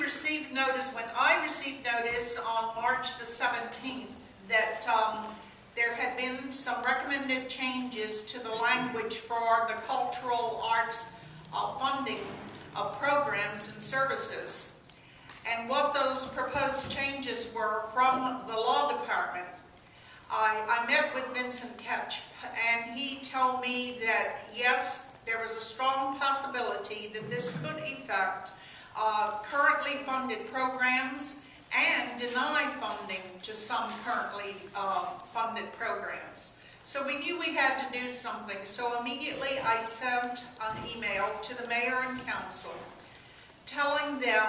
received notice, when I received notice on March the 17th, that there had been some recommended changes to the language for the cultural arts funding of programs and services. And what those proposed changes were from the law department. I met with Vincent Ketch, and he told me that yes, there was a strong possibility that this could affect currently funded programs and deny funding to some currently funded programs. So we knew we had to do something. So immediately I sent an email to the mayor and council telling them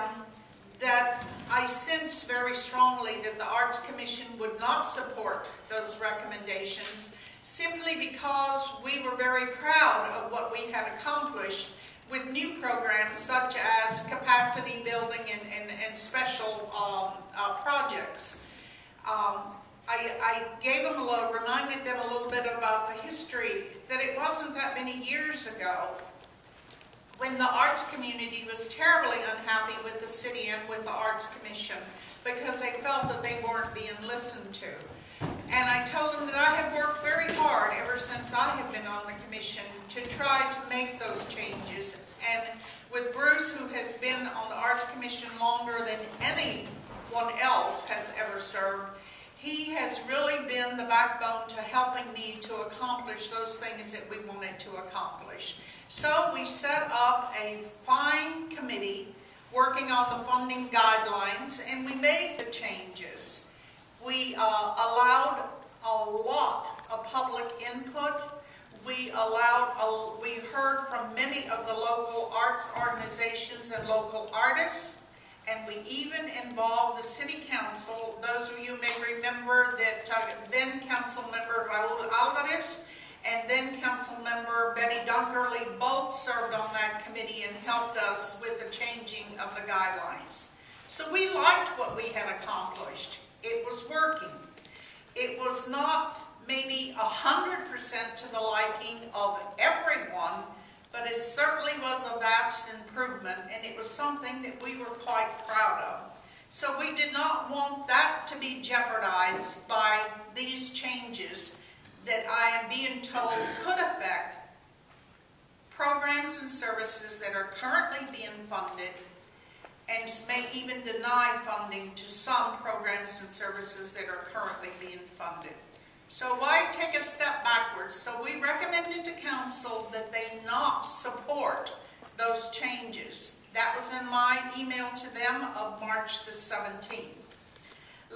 that I sense very strongly that the Arts Commission would not support those recommendations simply because we were very proud of what we had accomplished with new programs such as capacity building and special projects. I gave them reminded them a little bit about the history, that it wasn't that many years ago when the arts community was terribly unhappy with the city and with the Arts Commission because they felt that they weren't being listened to. And I told them that I have worked very hard ever since I have been on the commission to try to make those changes. And with Bruce, who has been on the Arts Commission longer than anyone else has ever served, he has really been the backbone to helping me to accomplish those things that we wanted to accomplish. So we set up a fine committee working on the funding guidelines, and we made the changes. We allowed a lot of public input. We heard from many of the local arts organizations and local artists. And we even involved the city council. Those of you may remember that then council member Raul Alvarez and then council member Betty Dunkerley both served on that committee and helped us with the changing of the guidelines. So we liked what we had accomplished. It was working. It was not maybe 100% to the liking of everyone, but it certainly was a vast improvement, and it was something that we were quite proud of. So we did not want that to be jeopardized by these changes that I am being told could affect programs and services that are currently being funded and may even deny funding to some programs and services that are currently being funded. So why take a step backwards? So we recommended to council that they not support those changes. That was in my email to them of March the 17th.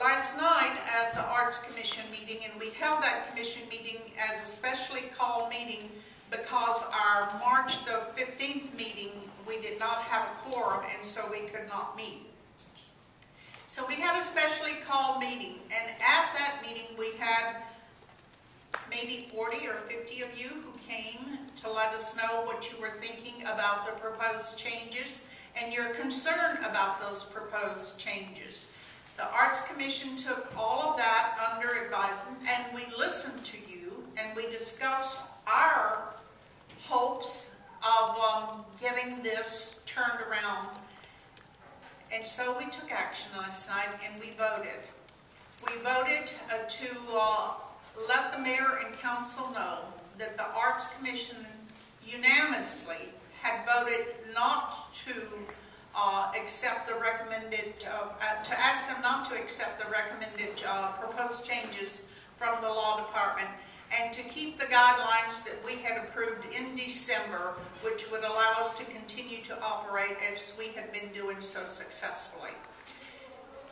Last night at the Arts Commission meeting, and we held that commission meeting as a specially called meeting because our March the 15th meeting, we did not have a quorum, and so we could not meet. So we had a specially called meeting, and at that meeting we had maybe 40 or 50 of you who came to let us know what you were thinking about the proposed changes and your concern about those proposed changes. The Arts Commission took all of that under advisement, and we listened to you, and we discussed our hopes of getting this turned around. And so we took action last night, and we voted. We voted to let the mayor and council know that the Arts Commission unanimously had voted not to accept the recommended, to ask them not to accept the recommended proposed changes from the law department, and to keep the guidelines that we had approved in December, which would allow us to continue to operate as we had been doing so successfully.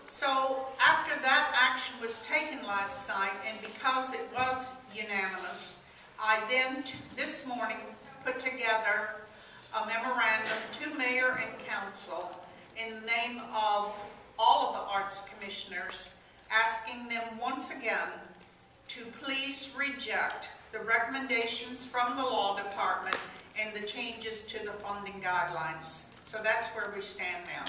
So after that action was taken last night, and because it was unanimous, I then this morning put together a memorandum to mayor and council in the name of all of the arts commissioners, asking them once again to please reject the recommendations from the law department and the changes to the funding guidelines. So that's where we stand now.